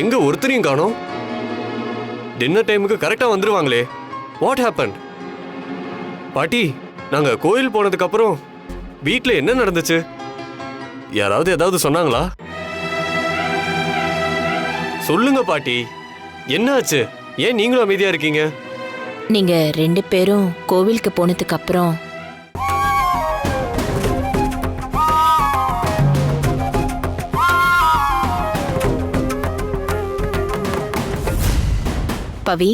எங்க ஒருத்தரையும் காணோம். டின்னர் டைமுக்கு கரெக்டா வந்துருவாங்களே. What happen? பாட்டி, நாங்க கோயில் போனதுக்கு அப்புறம் வீட்ல என்ன நடந்துச்சு? யாராவது ஏதாவது சொன்னாங்களா? சொல்லுங்க பாட்டி, என்ன ஆச்சு? ஏன் நீங்களும் அமைதியா இருக்கீங்க? நீங்க 2 பேரும் கோவிலுக்கு போனதுக்கு அப்புறம் பவி,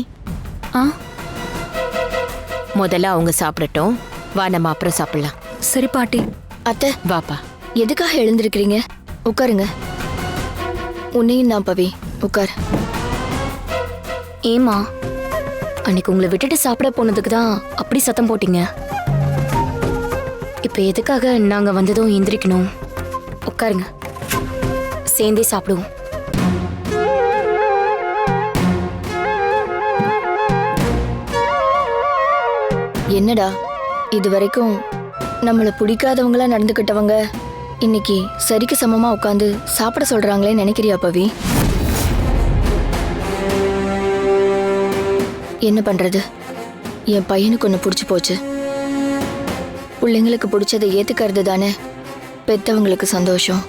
முதல்ல அவங்க சாப்பிடட்டும். வா, நம்ம அப்புறம் சாப்பிடலாம். சரி பாட்டி. அத்தை, வாப்பா. எதுக்காக எழுந்திருக்கிறீங்க? உட்காருங்க. உன்னையும் தான் பவி, உட்கார். ஏமா, அன்னைக்கு உங்களை விட்டுட்டு சாப்பிட போனதுக்கு தான் அப்படி சத்தம் போட்டீங்க. இப்ப எதுக்காக நாங்க வந்ததும் எந்திரிக்கணும்? உட்காருங்க, சேர்ந்தே சாப்பிடுவோம். என்னடா, இது வரைக்கும் நம்மள பிடிக்காதவங்களா நடந்துக்கிட்டவங்க இன்னைக்கு சரிக்கு சமமா உட்காந்து சாப்பிட சொல்றாங்களே நினைக்கிறியா பவி? என்ன பண்றது, என் பையனுக்கு ஒன்று பிடிச்சி போச்சு. பிள்ளைங்களுக்கு பிடிச்சதை ஏத்துக்கிறது தானே பெத்தவங்களுக்கு சந்தோஷம்.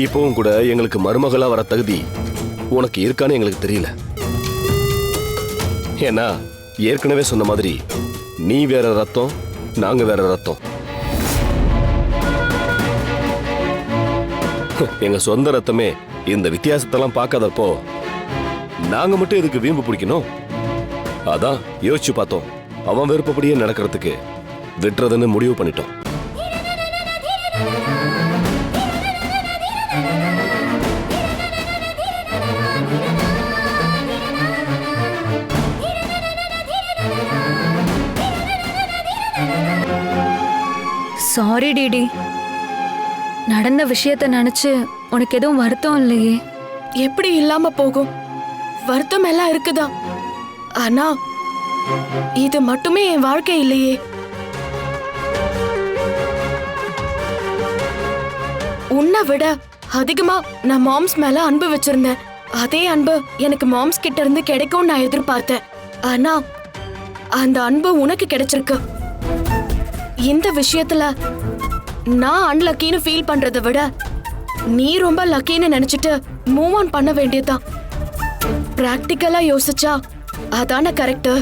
இப்பவும் கூட எங்களுக்கு மருமகளா வர தகுதி உனக்கு இருக்கான்னு எங்களுக்கு தெரியல. ஏன்னா ஏற்கனவே சொன்ன மாதிரி நீ வேற ரத்தம், நாங்க வேற ரத்தம். எங்க சொந்த ரத்தமே இந்த வித்தியாசத்தெல்லாம் பார்க்காதப்போ நாங்க மட்டும் எதுக்கு வீம்பு பிடிக்கணும்? அதான் யோசிச்சு பார்த்தோம். அவன் விருப்பப்படியே நடக்கிறதுக்கு விட்டுறதுன்னு முடிவு பண்ணிட்டோம். சாரி டிடி, நடந்த விஷயத்த நினைச்சு உனக்கு எதுவும் வருத்தம் இல்லையே? எப்படி இல்லாம போகும்? வருத்தம் எல்லாம் இருக்குதா. ஆனா இது மட்டுமே என் வாழ்க்கை இல்லையே. உன்னை விட அதிகமா நான் மாம்ஸ் மேல அன்பு வச்சிருந்தேன். அதே அன்பு எனக்கு மாம்ஸ் கிட்ட இருந்து கிடைக்கும் நான் எதிர்பார்த்தேன். ஆனா அந்த அன்பு உனக்கு கிடைச்சிருக்கு. இந்த விஷயத்துல நான் அன்லக்கின்னு ஃபீல் பண்றதை விட நீ ரொம்ப லக்கின்னு நினைச்சிட்டு மூவ் ஆன் பண்ண வேண்டியதுதான். பிராக்டிக்கலா யோசிச்சா அதான கரெக்ட்.